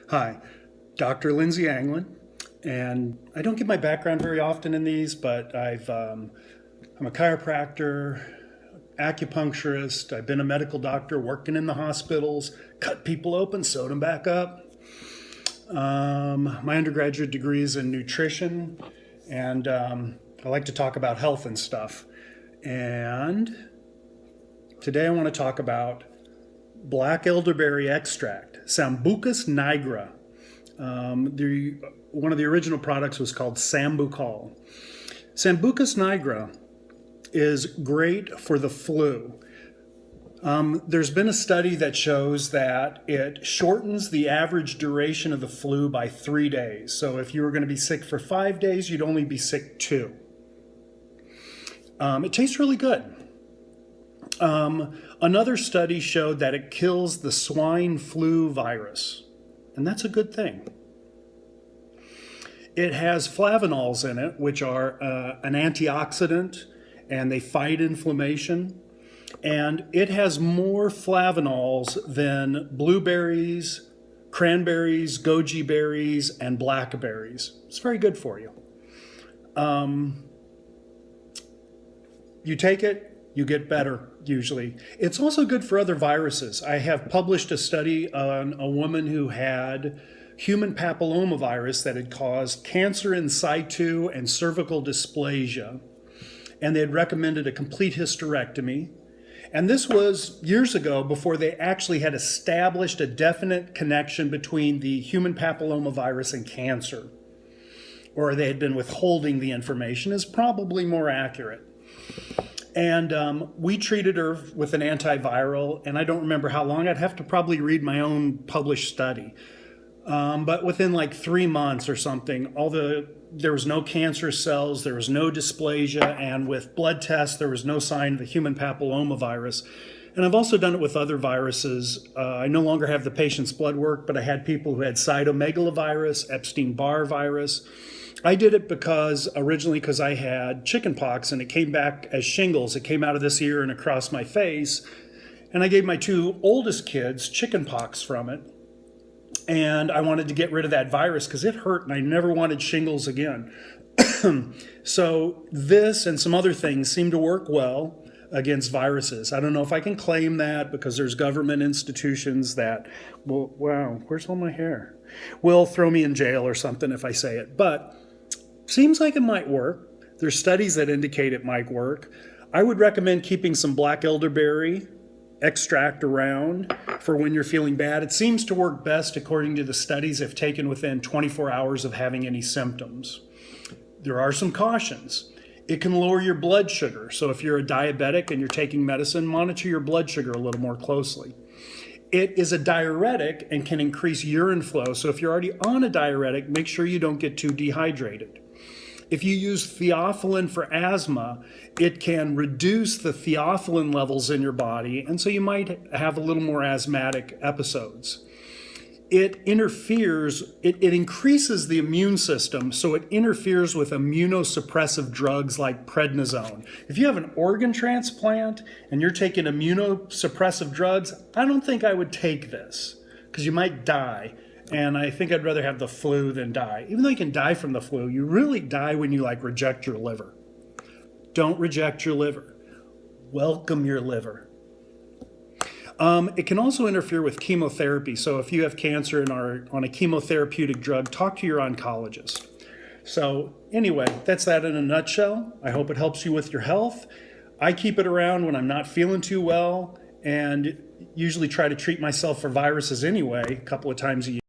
Hi, Dr. Lindsay Anglin, and I don't give my background very often in these, but I'm a chiropractor, acupuncturist. I've been a medical doctor working in the hospitals, cut people open, sewed them back up. My undergraduate degree is in nutrition, and I like to talk about health and stuff. And today I want to talk about black elderberry extract, Sambucus nigra. One of the original products was called Sambucol. Sambucus nigra is great for the flu. There's been a study that shows that it shortens the average duration of the flu by 3 days. So if you were going to be sick for 5 days, you'd only be sick 2. It tastes really good. Another study showed that it kills the swine flu virus, and that's a good thing. It has flavanols in it, which are an antioxidant, and they fight inflammation. And it has more flavanols than blueberries, cranberries, goji berries, and blackberries. It's very good for you. You take it, you get better, usually. It's also good for other viruses. I have published a study on a woman who had human papillomavirus that had caused cancer in situ and cervical dysplasia. And they had recommended a complete hysterectomy. And this was years ago, before they actually had established a definite connection between the human papillomavirus and cancer. Or they had been withholding the information, is probably more accurate. And we treated her with an antiviral, and I don't remember how long. I'd have to probably read my own published study. But within like 3 months or something, there was no cancer cells, there was no dysplasia, and with blood tests, there was no sign of the human papillomavirus. And I've also done it with other viruses. I no longer have the patient's blood work, but I had people who had cytomegalovirus, Epstein-Barr virus. I did it originally because I had chickenpox, and it came back as shingles. It came out of this ear and across my face. And I gave my 2 oldest kids chickenpox from it. And I wanted to get rid of that virus because it hurt, and I never wanted shingles again. So this and some other things seem to work well against viruses. I don't know if I can claim that because there's government institutions that, well, wow, where's all my hair? Will throw me in jail or something if I say it. But seems like it might work. There's studies that indicate it might work. I would recommend keeping some black elderberry extract around for when you're feeling bad. It seems to work best, according to the studies, if taken within 24 hours of having any symptoms. There are some cautions. It can lower your blood sugar. So if you're a diabetic and you're taking medicine, monitor your blood sugar a little more closely. It is a diuretic and can increase urine flow. So if you're already on a diuretic, make sure you don't get too dehydrated. If you use theophylline for asthma, it can reduce the theophylline levels in your body, and so you might have a little more asthmatic episodes. It increases the immune system, so it interferes with immunosuppressive drugs like prednisone. If you have an organ transplant and you're taking immunosuppressive drugs, I don't think I would take this because you might die. And I think I'd rather have the flu than die. Even though you can die from the flu, you really die when you reject your liver. Don't reject your liver. Welcome your liver. It can also interfere with chemotherapy. So if you have cancer and are on a chemotherapeutic drug, talk to your oncologist. So anyway, that's that in a nutshell. I hope it helps you with your health. I keep it around when I'm not feeling too well, and usually try to treat myself for viruses anyway, a couple of times a year.